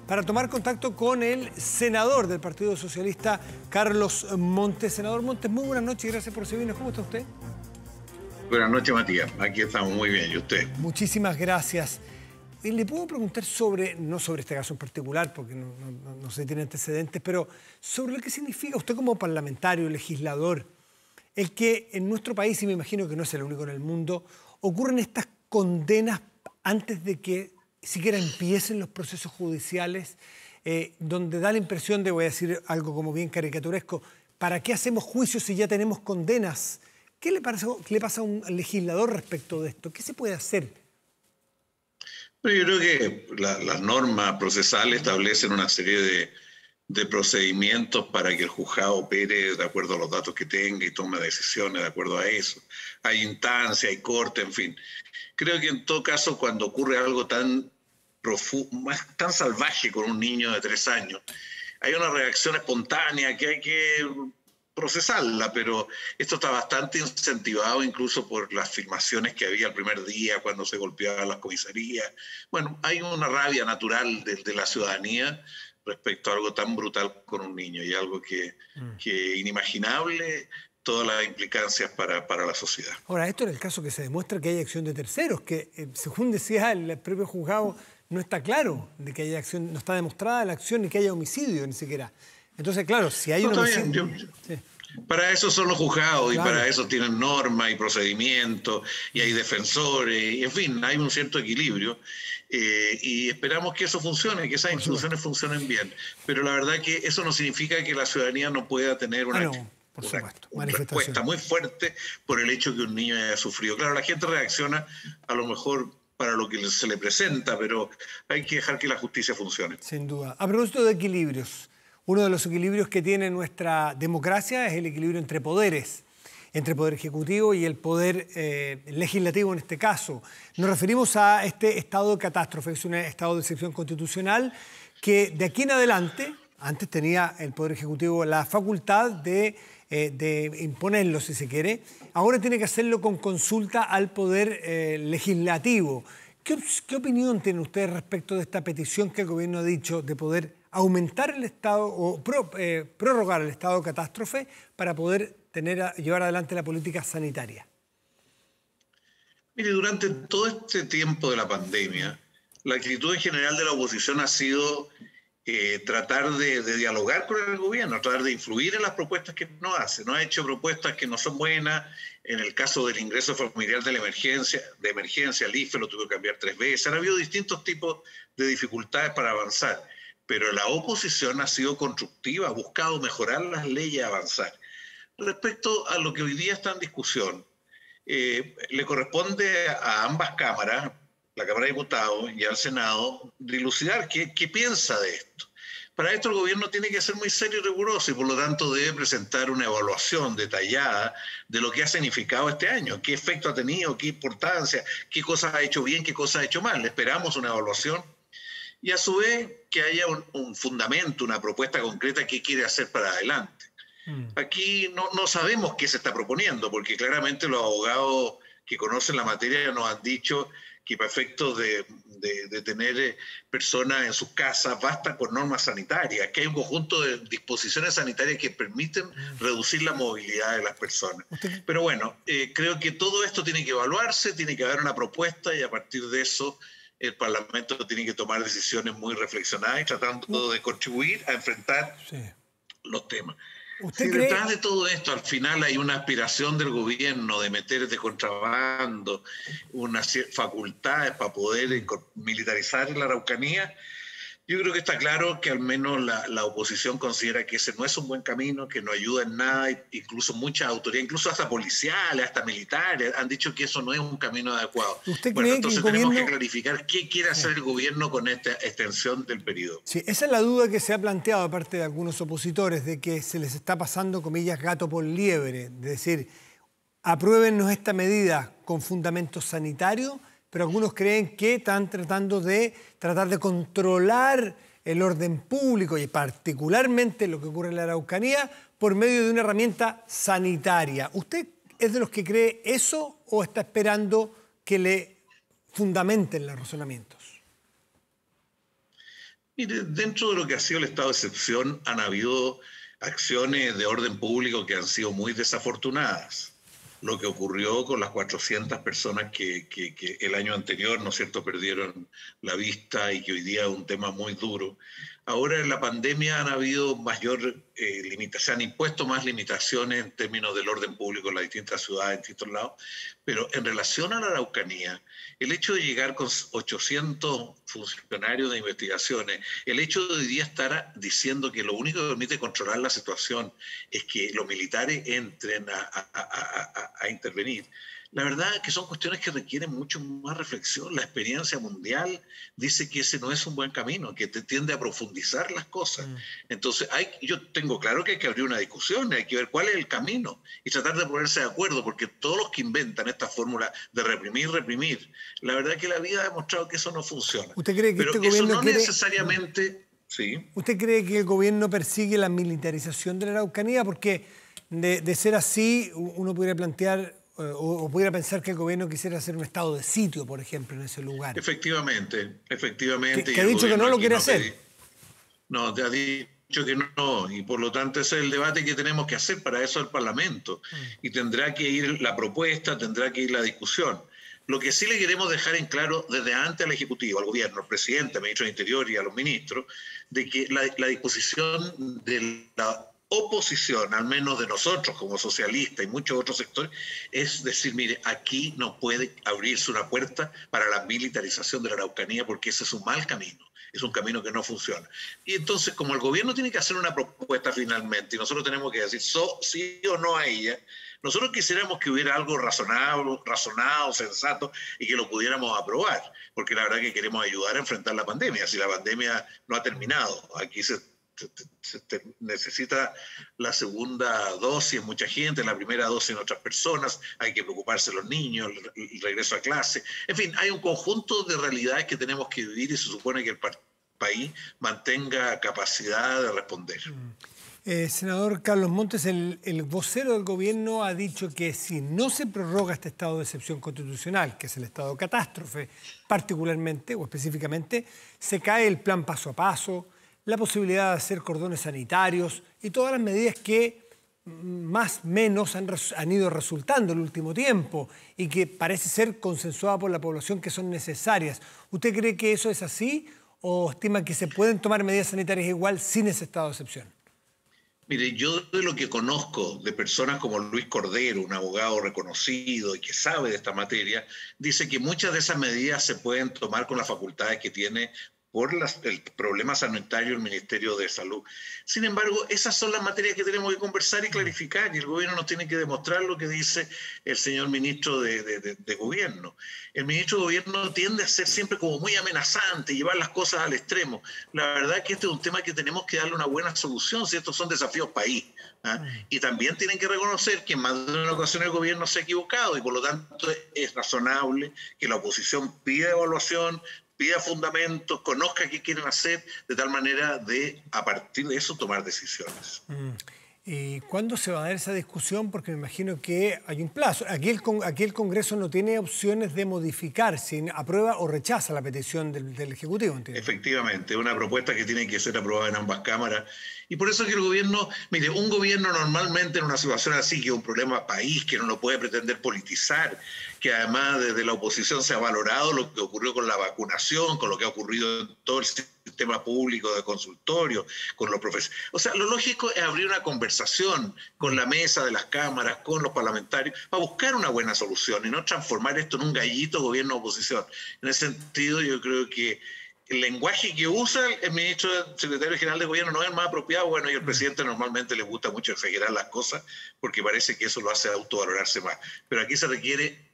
Para tomar contacto con el senador del Partido Socialista, Carlos Montes. Senador Montes, muy buenas noches y gracias por recibirnos. ¿Cómo está usted? Buenas noches, Matías. Aquí estamos muy bien. ¿Y usted? Muchísimas gracias. Le puedo preguntar sobre, no sobre este caso en particular, porque no sé si tiene antecedentes, pero sobre lo que significa usted como parlamentario, legislador, el que en nuestro país, y me imagino que no es el único en el mundo, ocurren estas condenas antes de que siquiera empiecen los procesos judiciales, donde da la impresión de, voy a decir algo como bien caricaturesco, ¿para qué hacemos juicios si ya tenemos condenas? ¿Qué le pasa a un legislador respecto de esto? ¿Qué se puede hacer? Pero yo creo que las normas procesales establecen una serie de procedimientos para que el juzgado opere de acuerdo a los datos que tenga y tome decisiones de acuerdo a eso. Hay instancia, hay corte, en fin. Creo que en todo caso, cuando ocurre algo tan tan salvaje con un niño de 3 años, hay una reacción espontánea que hay que procesarla, pero esto está bastante incentivado incluso por las filmaciones que había el primer día cuando se golpeaban las comisarías. Bueno, hay una rabia natural de la ciudadanía respecto a algo tan brutal con un niño y algo que inimaginable todas las implicancias para la sociedad. Ahora, esto en el caso que se demuestra que hay acción de terceros, que según decía el propio juzgado, no está claro de que haya acción, no está demostrada la acción ni que haya homicidio ni siquiera. Entonces, claro, si hay un homicidio... Sí. Para eso son los juzgados, claro. Y para eso tienen normas y procedimientos y hay defensores, y en fin, hay un cierto equilibrio y esperamos que eso funcione, que esas instituciones funcionen bien. Pero la verdad que eso no significa que la ciudadanía no pueda tener una respuesta muy fuerte por el hecho que un niño haya sufrido. Claro, la gente reacciona a lo mejor para lo que se le presenta, pero hay que dejar que la justicia funcione. Sin duda. A propósito de equilibrios, uno de los equilibrios que tiene nuestra democracia es el equilibrio entre poderes, entre el poder ejecutivo y el poder legislativo en este caso. Nos referimos a este estado de catástrofe, es un estado de excepción constitucional que de aquí en adelante, antes tenía el poder ejecutivo la facultad de imponerlo si se quiere, ahora tiene que hacerlo con consulta al poder legislativo. ¿Qué opinión tienen ustedes respecto de esta petición que el gobierno ha dicho de poder aumentar el estado o prorrogar el estado de catástrofe para poder llevar adelante la política sanitaria? Mire, durante todo este tiempo de la pandemia, la actitud en general de la oposición ha sido tratar de dialogar con el gobierno, tratar de influir en las propuestas que nos hace. No ha hecho propuestas que no son buenas. En el caso del ingreso familiar de emergencia, el IFE lo tuvo que cambiar 3 veces. Han habido distintos tipos de dificultades para avanzar, pero la oposición ha sido constructiva, ha buscado mejorar las leyes y avanzar. Respecto a lo que hoy día está en discusión, le corresponde a ambas cámaras, la Cámara de Diputados y al Senado, dilucidar qué piensa de esto. Para esto el gobierno tiene que ser muy serio y riguroso y por lo tanto debe presentar una evaluación detallada de lo que ha significado este año, qué efecto ha tenido, qué importancia, qué cosas ha hecho bien, qué cosas ha hecho mal. Esperamos una evaluación y a su vez que haya un fundamento, una propuesta concreta que quiere hacer para adelante. Aquí no sabemos qué se está proponiendo, porque claramente los abogados que conocen la materia nos han dicho que para efectos de tener personas en sus casas basta con normas sanitarias, que hay un conjunto de disposiciones sanitarias que permiten reducir la movilidad de las personas. Pero bueno, creo que todo esto tiene que evaluarse, tiene que haber una propuesta y a partir de eso el Parlamento tiene que tomar decisiones muy reflexionadas y tratando de contribuir a enfrentar los temas. Si detrás de todo esto al final hay una aspiración del gobierno de meter de contrabando unas facultades para poder militarizar la Araucanía, yo creo que está claro que al menos la oposición considera que ese no es un buen camino, que no ayuda en nada, incluso muchas autoridades, incluso hasta policiales, hasta militares, han dicho que eso no es un camino adecuado. Bueno, entonces tenemos que clarificar qué quiere hacer el gobierno con esta extensión del periodo. Sí, esa es la duda que se ha planteado de parte de algunos opositores, de que se les está pasando, comillas, gato por liebre, es decir, apruébennos esta medida con fundamento sanitario, pero algunos creen que están tratando de controlar el orden público y particularmente lo que ocurre en la Araucanía por medio de una herramienta sanitaria. ¿Usted es de los que cree eso o está esperando que le fundamenten los razonamientos? Mire, dentro de lo que ha sido el estado de excepción han habido acciones de orden público que han sido muy desafortunadas. Lo que ocurrió con las 400 personas que el año anterior, ¿no es cierto?, perdieron la vista y que hoy día es un tema muy duro. Ahora en la pandemia han habido se han impuesto más limitaciones en términos del orden público en las distintas ciudades, en distintos lados, pero en relación a la Araucanía, el hecho de llegar con 800 funcionarios de investigaciones, el hecho de hoy día estar diciendo que lo único que permite controlar la situación es que los militares entren a intervenir, la verdad es que son cuestiones que requieren mucho más reflexión. La experiencia mundial dice que ese no es un buen camino, que te tiende a profundizar las cosas. Entonces, yo tengo claro que hay que abrir una discusión, hay que ver cuál es el camino y tratar de ponerse de acuerdo, porque todos los que inventan esta fórmula de reprimir, la verdad es que la vida ha demostrado que eso no funciona. ¿Usted cree que pero este eso gobierno no necesariamente... Sí. ¿Usted cree que el gobierno persigue la militarización de la Araucanía? Porque de ser así, uno pudiera plantear o pudiera pensar que el gobierno quisiera hacer un estado de sitio, por ejemplo, en ese lugar. Efectivamente. Que ha dicho que no lo quiere hacer. No, te ha dicho que no, y por lo tanto ese es el debate que tenemos que hacer, para eso el Parlamento. Y tendrá que ir la propuesta, tendrá que ir la discusión. Lo que sí le queremos dejar en claro desde antes al Ejecutivo, al Gobierno, al Presidente, al Ministro del Interior y a los ministros, de que la disposición de la oposición, al menos de nosotros como socialistas y muchos otros sectores, es decir, mire, aquí no puede abrirse una puerta para la militarización de la Araucanía, porque ese es un mal camino, es un camino que no funciona. Y entonces, como el gobierno tiene que hacer una propuesta finalmente, y nosotros tenemos que decir sí o no a ella, nosotros quisiéramos que hubiera algo razonado, sensato, y que lo pudiéramos aprobar, porque la verdad que queremos ayudar a enfrentar la pandemia. Si la pandemia no ha terminado, aquí se necesita la segunda dosis en mucha gente, la primera dosis en otras personas, hay que preocuparse de los niños, el regreso a clase. En fin, hay un conjunto de realidades que tenemos que vivir y se supone que el país mantenga capacidad de responder. Senador Carlos Montes, el vocero del gobierno ha dicho que si no se prorroga este estado de excepción constitucional, que es el estado de catástrofe particularmente o específicamente, se cae el plan paso a paso, la posibilidad de hacer cordones sanitarios y todas las medidas que más o menos han ido resultando en el último tiempo y que parece ser consensuada por la población que son necesarias. ¿Usted cree que eso es así o estima que se pueden tomar medidas sanitarias igual sin ese estado de excepción? Mire, yo de lo que conozco de personas como Luis Cordero, un abogado reconocido y que sabe de esta materia, dice que muchas de esas medidas se pueden tomar con las facultades que tiene por el problema sanitario del Ministerio de Salud. Sin embargo, esas son las materias que tenemos que conversar y clarificar, y el gobierno nos tiene que demostrar lo que dice el señor ministro de Gobierno. El ministro de Gobierno tiende a ser siempre como muy amenazante, llevar las cosas al extremo. La verdad es que este es un tema que tenemos que darle una buena solución, si estos son desafíos país. Y también tienen que reconocer que en más de una ocasión el gobierno se ha equivocado, y por lo tanto es razonable que la oposición pida evaluación, pida fundamentos, conozca qué quieren hacer, de tal manera de, a partir de eso, tomar decisiones. ¿Y cuándo se va a dar esa discusión? Porque me imagino que hay un plazo. Aquí el Congreso no tiene opciones de modificar si aprueba o rechaza la petición del Ejecutivo, ¿entiendes? Efectivamente, es una propuesta que tiene que ser aprobada en ambas cámaras. Y por eso es que el gobierno, mire, un gobierno normalmente en una situación así, que es un problema país, que no lo puede pretender politizar, que además desde la oposición se ha valorado lo que ocurrió con la vacunación, con lo que ha ocurrido en todo el sistema público de consultorio, con los profesores. O sea, lo lógico es abrir una conversación con la mesa de las cámaras, con los parlamentarios, para buscar una buena solución y no transformar esto en un gallito gobierno-oposición. En ese sentido, yo creo que el lenguaje que usa el secretario general de gobierno no es el más apropiado. Bueno, y el presidente normalmente le gusta mucho exagerar las cosas porque parece que eso lo hace autovalorarse más. Pero aquí se requiere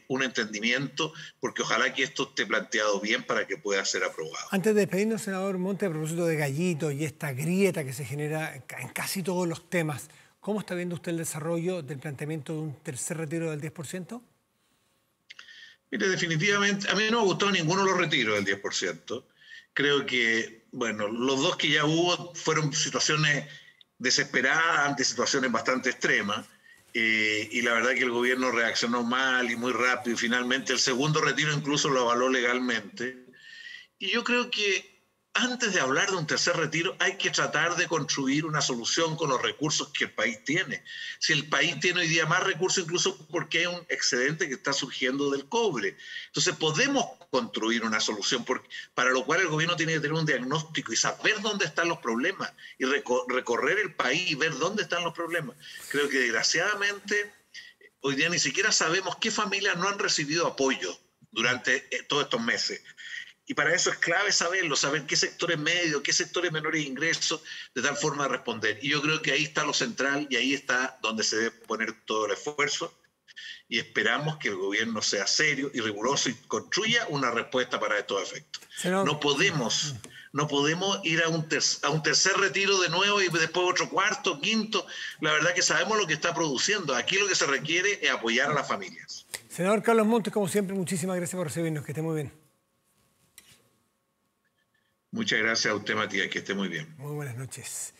un entendimiento, porque ojalá que esto esté planteado bien para que pueda ser aprobado. Antes de despedirnos, senador Monte, a propósito de Gallito y esta grieta que se genera en casi todos los temas, ¿cómo está viendo usted el desarrollo del planteamiento de un tercer retiro del 10%? Mire, definitivamente, a mí no me gustó ninguno de los retiros del 10%. Creo que, bueno, los dos que ya hubo fueron situaciones desesperadas ante situaciones bastante extremas. Y la verdad que el gobierno reaccionó mal y muy rápido. Y finalmente el segundo retiro incluso lo avaló legalmente. Y yo creo que antes de hablar de un tercer retiro, hay que tratar de construir una solución con los recursos que el país tiene. Si el país tiene hoy día más recursos, incluso porque hay un excedente que está surgiendo del cobre. Entonces podemos construir una solución, para lo cual el gobierno tiene que tener un diagnóstico y saber dónde están los problemas y recorrer el país y ver dónde están los problemas. Creo que desgraciadamente hoy día ni siquiera sabemos qué familias no han recibido apoyo durante todos estos meses. Y para eso es clave saberlo, saber qué sectores medios, qué sectores menores de ingresos, de tal forma de responder. Y yo creo que ahí está lo central y ahí está donde se debe poner todo el esfuerzo. Y esperamos que el gobierno sea serio y riguroso y construya una respuesta para estos efectos. No podemos ir a un tercer retiro de nuevo y después otro cuarto, quinto. La verdad que sabemos lo que está produciendo. Aquí lo que se requiere es apoyar a las familias. Senador Carlos Montes, como siempre, muchísimas gracias por recibirnos. Que esté muy bien. Muchas gracias a usted, Matías, que esté muy bien. Muy buenas noches.